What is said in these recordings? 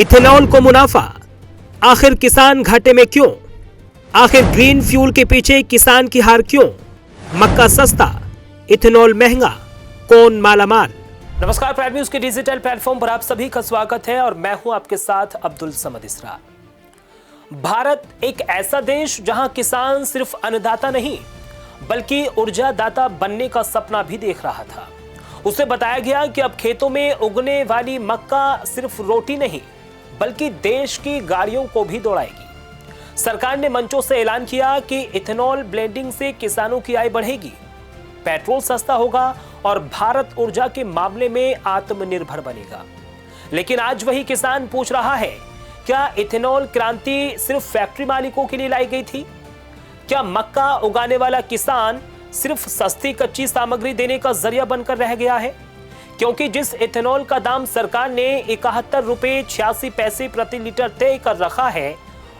Ethanol को मुनाफा, आखिर किसान घाटे में क्यों? आखिर ग्रीन फ्यूल के पीछे किसान की हार क्यों? मक्का सस्ता, इथेनॉल महंगा, कौन मालामाल? नमस्कार, प्राइम न्यूज के डिजिटल प्लेटफॉर्म पर आप सभी का स्वागत है और मैं हूं आपके साथ अब्दुल समद इसरार। भारत एक ऐसा देश जहां किसान सिर्फ अन्नदाता नहीं बल्कि ऊर्जा दाता बनने का सपना भी देख रहा था। उसे बताया गया कि अब खेतों में उगने वाली मक्का सिर्फ रोटी नहीं बल्कि देश की गाड़ियों को भी दौड़ाएगी। सरकार ने मंचों से ऐलान किया कि इथेनॉल ब्लेंडिंग से किसानों की आय बढ़ेगी, पेट्रोल सस्ता होगा और भारत ऊर्जा के मामले में आत्मनिर्भर बनेगा। लेकिन आज वही किसान पूछ रहा है, क्या इथेनॉल क्रांति सिर्फ फैक्ट्री मालिकों के लिए लाई गई थी? क्या मक्का उगाने वाला किसान सिर्फ सस्ती कच्ची सामग्री देने का जरिया बनकर रह गया है? क्योंकि जिस इथेनॉल का दाम सरकार ने 71 रुपए 86 पैसे प्रति लीटर तय कर रखा है,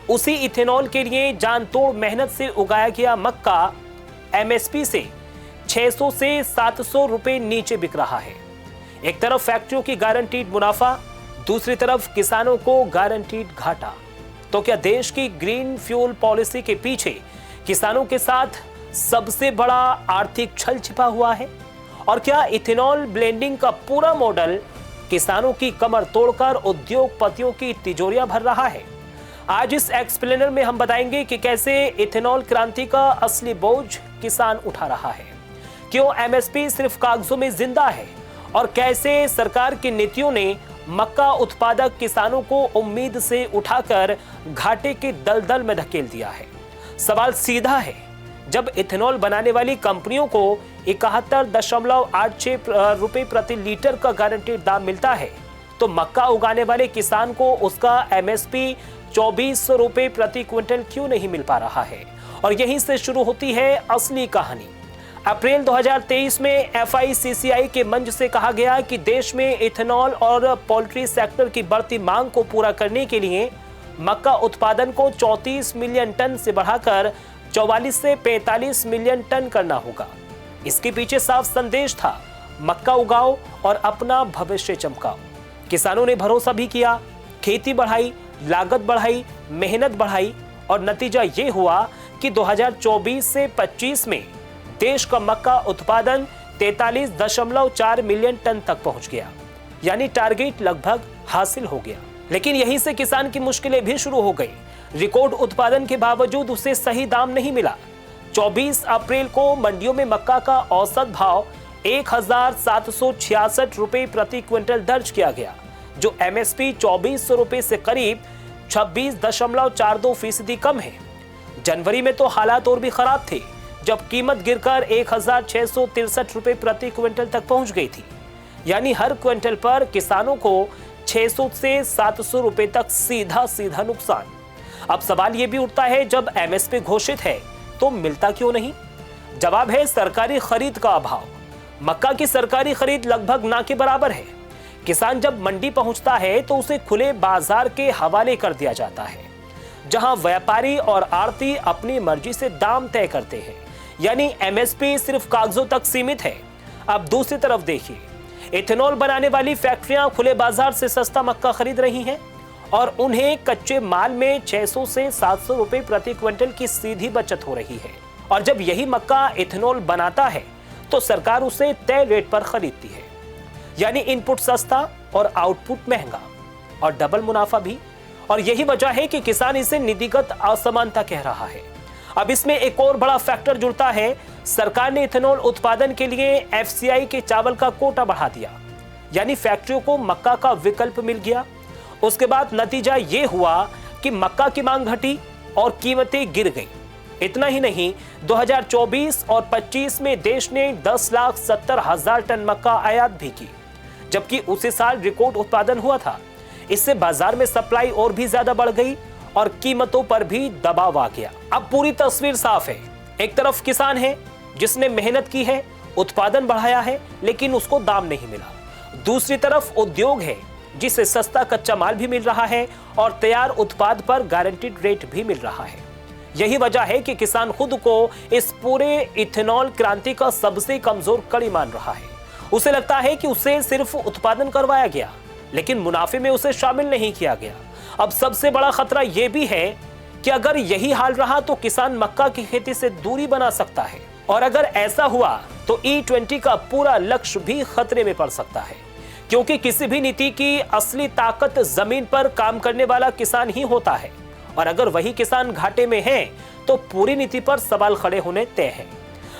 उसी इथेनॉल के लिए जान तोड़ मेहनत से उगाया गया मक्का एमएसपी से 600 से 700 रुपए नीचे बिक रहा है। एक तरफ फैक्ट्रियों की गारंटीड मुनाफा, दूसरी तरफ किसानों को गारंटीड घाटा। तो क्या देश की ग्रीन फ्यूल पॉलिसी के पीछे किसानों के साथ सबसे बड़ा आर्थिक छल छिपा हुआ है? और क्या इथेनॉल ब्लेंडिंग का पूरा मॉडल किसानों की कमर तोड़कर उद्योगपतियों की तिजोरियां भर रहा है? आज इस एक्सप्लेनर में हम बताएंगे कि कैसे इथेनॉल क्रांति का असली बोझ किसान उठा रहा है, क्यों एमएसपी सिर्फ कागजों में जिंदा है और कैसे सरकार की नीतियों ने मक्का उत्पादक किसानों को उम्मीद से उठाकर घाटे के दलदल में धकेल दिया है। सवाल सीधा है, जब इथेनॉल बनाने वाली कंपनियों को 71.86 रुपए प्रति लीटर का गारंटीड दाम मिलता है, तो मक्का उगाने वाले किसान को उसका एमएसपी 2400 रुपए प्रति क्विंटल क्यों नहीं मिल पा रहा है? और यहीं से शुरू होती है असली कहानी। अप्रैल 2023 में एफआईसीसीआई के मंच से कहा गया कि देश में इथेनॉल और पोल्ट्री सेक्टर की बढ़ती मांग को पूरा करने के लिए मक्का उत्पादन को 34 मिलियन टन से बढ़ाकर 44 से 45 मिलियन टन करना होगा। इसके पीछे साफ संदेश था, मक्का उगाओ और अपना भविष्य चमकाओ। किसानों ने भरोसा भी किया, खेती बढ़ाई, लागत बढ़ाई, मेहनत बढ़ाई और नतीजा ये हुआ कि 2024 से 25 में देश का मक्का उत्पादन 43.4 मिलियन टन तक पहुंच गया, यानी टारगेट लगभग हासिल हो गया। लेकिन यहीं से किसान की मुश्किलें भी शुरू हो गई। रिकॉर्ड उत्पादन के बावजूद उसे सही दाम नहीं मिला। 24 अप्रैल को मंडियों में मक्का का औसत भाव 1766 रुपए प्रति क्विंटल दर्ज किया गया, जो एमएसपी 2400 रुपए से करीब 26.42% कम है। जनवरी में तो हालात और भी खराब थे, जब कीमत गिरकर 1663 रुपए प्रति क्विंटल तक पहुंच गई थी, यानी हर क्विंटल पर किसानों को 600 से 700 रुपए तक सीधा नुकसान। अब सवाल यह भी उठता है, जब एमएसपी घोषित है तो मिलता क्यों नहीं? जवाब है सरकारी खरीद का अभाव। मक्का की सरकारी खरीद लगभग ना के बराबर है। किसान जब मंडी पहुंचता है तो उसे खुले बाजार के हवाले कर दिया जाता है, जहां व्यापारी और आड़ती अपनी मर्जी से दाम तय करते हैं, यानी एमएसपी सिर्फ कागजों तक सीमित है। अब दूसरी तरफ देखिए, इथेनॉल बनाने वाली फैक्ट्रियां खुले बाजार से सस्ता मक्का खरीद रही हैं और उन्हें कच्चे माल में 600 से 700 रुपए प्रति क्विंटल की सीधी बचत हो रही है। और जब यही मक्का इथेनॉल बनाता है तो सरकार उसे तय रेट पर खरीदती है, यानी इनपुट सस्ता और आउटपुट महंगा और डबल मुनाफा भी। और यही वजह है कि किसान इसे नीतिगत असमानता कह रहा है। अब इसमें एक और बड़ा फैक्टर जुड़ता है, सरकार ने इथेनॉल उत्पादन के लिए एफसीआई के चावल का कोटा बढ़ा दिया, यानी फैक्ट्रियों को मक्का का विकल्प मिल गया। उसके बाद नतीजा ये हुआ कि मक्का की मांग घटी और कीमतें गिर गईं। इतना ही नहीं, 2024 और 25 में देश ने 10,70,000 टन मक्का आयात भी की, जबकि उसी साल रिकॉर्ड उत्पादन हुआ था। इससे बाजार में सप्लाई और भी ज्यादा बढ़ गई और कीमतों पर भी दबाव आ गया। अब पूरी तस्वीर साफ है। एक तरफ किसान है जिसने मेहनत की है, उत्पादन बढ़ाया है, लेकिन उसको दाम नहीं मिला। दूसरी तरफ उद्योग है जिसे सस्ता कच्चा माल भी मिल रहा है और तैयार उत्पाद पर गारंटीड रेट भी मिल रहा है। यही वजह है कि किसान खुद को इस पूरे इथेनॉल क्रांति का सबसे कमजोर कड़ी मान रहा है। उसे लगता है कि उसे सिर्फ उत्पादन करवाया गया, लेकिन मुनाफे में उसे शामिल नहीं किया गया। अब सबसे बड़ा खतरा यह भी है कि अगर यही हाल रहा तो किसान मक्का की खेती से दूरी बना सकता है, और अगर ऐसा हुआ तो E20 का पूरा लक्ष्य भी खतरे में पड़ सकता है, क्योंकि किसी भी नीति की असली ताकत जमीन पर काम करने वाला किसान ही होता है, और अगर वही किसान घाटे में है तो पूरी नीति पर सवाल खड़े होने तय हैं।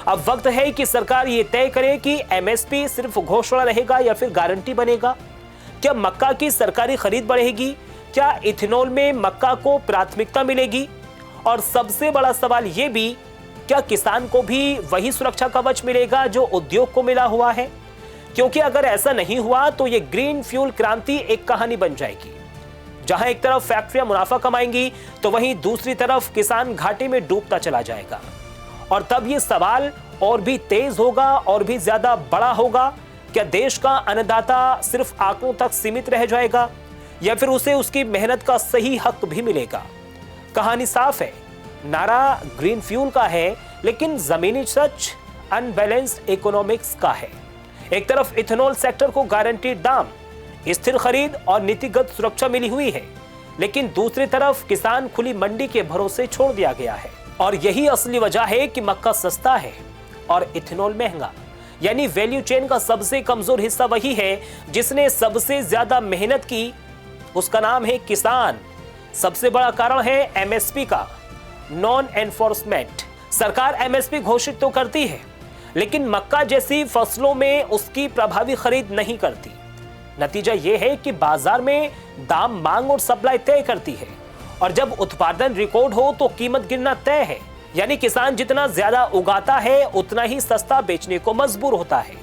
अब वक्त है कि सरकार ये तय करे कि MSP सिर्फ घोषणा रहेगा या फिर गारंटी बनेगा। क्या मक्का की सरकारी खरीद बढ़ेगी? क्या इथेनॉल में मक्का को प्राथमिकता मिलेगी? और सबसे बड़ा सवाल यह भी, क्या किसान को भी वही सुरक्षा कवच मिलेगा जो उद्योग को मिला हुआ है? क्योंकि अगर ऐसा नहीं हुआ तो ये ग्रीन फ्यूल क्रांति एक कहानी बन जाएगी, जहां एक तरफ फैक्ट्रियां मुनाफा कमाएंगी तो वहीं दूसरी तरफ किसान घाटे में डूबता चला जाएगा। और तब ये सवाल और भी तेज होगा और भी ज्यादा बड़ा होगा, क्या देश का अन्नदाता सिर्फ आंकड़ों तक सीमित रह जाएगा या फिर उसे उसकी मेहनत का सही हक भी मिलेगा? कहानी साफ है, नारा ग्रीन फ्यूल का है, लेकिन जमीनी सच अनबैलेंस्ड इकोनॉमिक्स का है। एक तरफ इथेनॉल सेक्टर को गारंटीड दाम, स्थिर खरीद और नीतिगत सुरक्षा मिली हुई है, लेकिन दूसरी तरफ किसान खुली मंडी के भरोसे छोड़ दिया गया है। और यही असली वजह है कि मक्का सस्ता है और इथेनॉल महंगा। यानी वैल्यू चेन का सबसे कमजोर हिस्सा वही है जिसने सबसे ज्यादा मेहनत की, उसका नाम है किसान। सबसे बड़ा कारण है MSP का नॉन एनफोर्समेंट। सरकार MSP घोषित तो करती है, लेकिन मक्का जैसी फसलों में उसकी प्रभावी खरीद नहीं करती। नतीजा यह है कि बाजार में दाम मांग और सप्लाई तय करती है, और जब उत्पादन रिकॉर्ड हो तो कीमत गिरना तय है। यानी किसान जितना ज्यादा उगाता है उतना ही सस्ता बेचने को मजबूर होता है।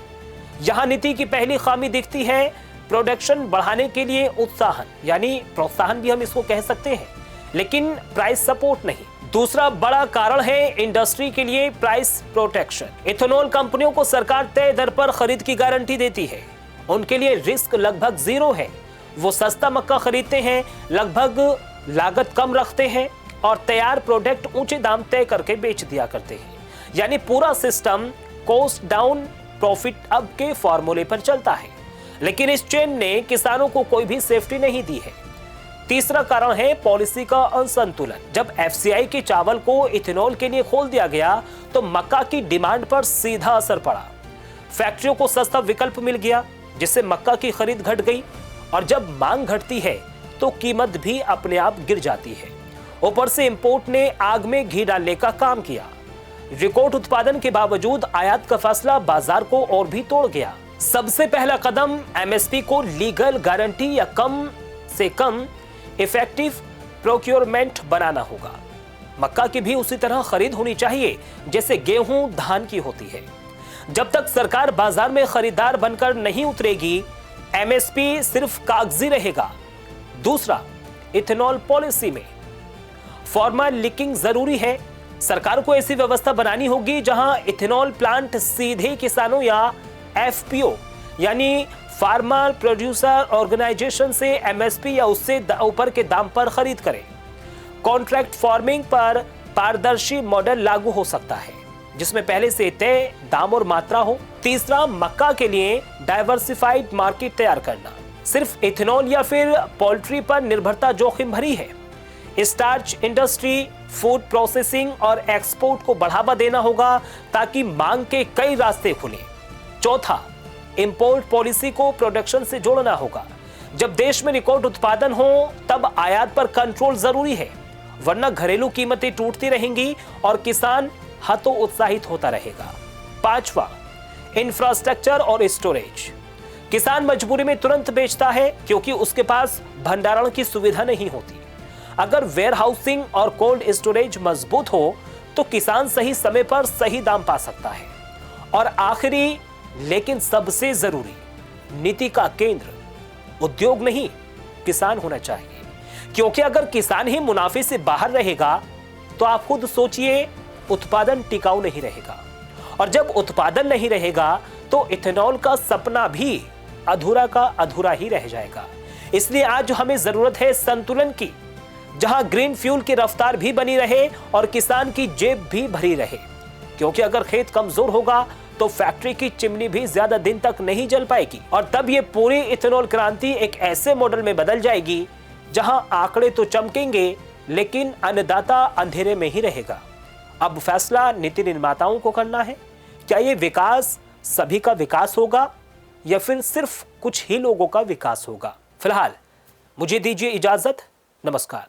यहां नीति की पहली खामी दिखती है, प्रोडक्शन बढ़ाने के लिए उत्साहन, यानी प्रोत्साहन भी हम इसको कह सकते हैं, लेकिन प्राइस सपोर्ट नहीं। दूसरा बड़ा कारण है इंडस्ट्री के लिए प्राइस प्रोटेक्शन। इथेनॉल कंपनियों को सरकार तय दर पर खरीद की गारंटी देती है, उनके लिए रिस्क लगभग जीरो है। वो सस्ता मक्का खरीदते हैं, लगभग लागत कम रखते हैं और तैयार प्रोडक्ट ऊंचे दाम तय करके बेच दिया करते हैं। यानी पूरा system cost down profit up के फॉर्मूले पर चलता है, लेकिन इस चेन ने किसानों को कोई भी सेफ्टी नहीं दी है। तीसरा कारण है पॉलिसी का असंतुलन। जब FCI के चावल को इथेनॉल के लिए खोल दिया गया तो मक्का की डिमांड पर सीधा असर पड़ा। फैक्ट्रियों को सस्ता विकल्प मिल गया, जिससे मक्का की खरीद घट गई, और जब मांग घटती है तो कीमत भी अपने आप गिर जाती है। ऊपर से इंपोर्ट ने आग में घी डालने का काम किया। रिकॉर्ड उत्पादन के बावजूद आयात का फैसला बाजार को और भी तोड़ गया। सबसे पहला कदम MSP को लीगल गारंटी या कम से कम इफेक्टिव प्रोक्योरमेंट बनाना होगा। मक्का की भी उसी तरह खरीद होनी चाहिए जैसे गेहूं धान की होती है। जब तक सरकार बाजार में खरीदार बनकर नहीं उतरेगी, MSP सिर्फ कागजी रहेगा। दूसरा, इथेनॉल पॉलिसी में फॉर्मल लीकिंग जरूरी है। सरकार को ऐसी व्यवस्था बनानी होगी जहां इथेनॉल प्लांट सीधे किसानों या FPO यानी फार्मर प्रोड्यूसर ऑर्गेनाइजेशन से MSP या उससे ऊपर के दाम पर खरीद करें। कॉन्ट्रैक्ट फार्मिंग पर पारदर्शी मॉडल लागू हो सकता है, जिसमें पहले से तय दाम और मात्रा हो। तीसरा, मक्का के लिए डाइवर्सिफाइड मार्केट तैयार करना। सिर्फ इथेनॉल या फिर पोल्ट्री पर निर्भरता जोखिम भरी है। स्टार्च इंडस्ट्री, फूड प्रोसेसिंग और एक्सपोर्ट को बढ़ावा देना होगा ताकि मांग के कई रास्ते खुले। चौथा, इंपोर्ट पॉलिसी को प्रोडक्शन से जोड़ना होगा। जब देश में रिकॉर्ड उत्पादन हो तब आयात पर कंट्रोल जरूरी है, वरना घरेलू कीमतें टूटती रहेंगी और किसान हतोत्साहित होता रहेगा। पांचवा, इंफ्रास्ट्रक्चर और स्टोरेज। किसान मजबूरी में तुरंत बेचता है क्योंकि उसके पास भंडारण की सुविधा नहीं होती। अगर वेयर हाउसिंग और कोल्ड स्टोरेज मजबूत हो तो किसान सही समय पर सही दाम पा सकता है। और आखिरी लेकिन सबसे जरूरी, नीति का केंद्र उद्योग नहीं किसान होना चाहिए, क्योंकि अगर किसान ही मुनाफे से बाहर रहेगा तो आप खुद सोचिए, उत्पादन टिकाऊ नहीं रहेगा, और जब उत्पादन नहीं रहेगा तो इथेनॉल का सपना भी अधूरा का अधूरा ही रह जाएगा। इसलिए आज हमें जरूरत है संतुलन की, जहां ग्रीन फ्यूल की रफ्तार भी बनी रहे और किसान की जेब भी भरी रहे, क्योंकि अगर खेत कमजोर होगा तो फैक्ट्री की चिमनी भी ज्यादा दिन तक नहीं जल पाएगी और तब ये पूरी इथेनॉल क्रांति एक ऐसे मॉडल में बदल जाएगी जहां आंकड़े तो चमकेंगे लेकिन अन्नदाता अंधेरे में ही रहेगा। अब फैसला नीति निर्माताओं को करना है, क्या ये विकास सभी का विकास होगा या फिर सिर्फ कुछ ही लोगों का विकास होगा। फिलहाल मुझे दीजिए इजाजत, नमस्कार।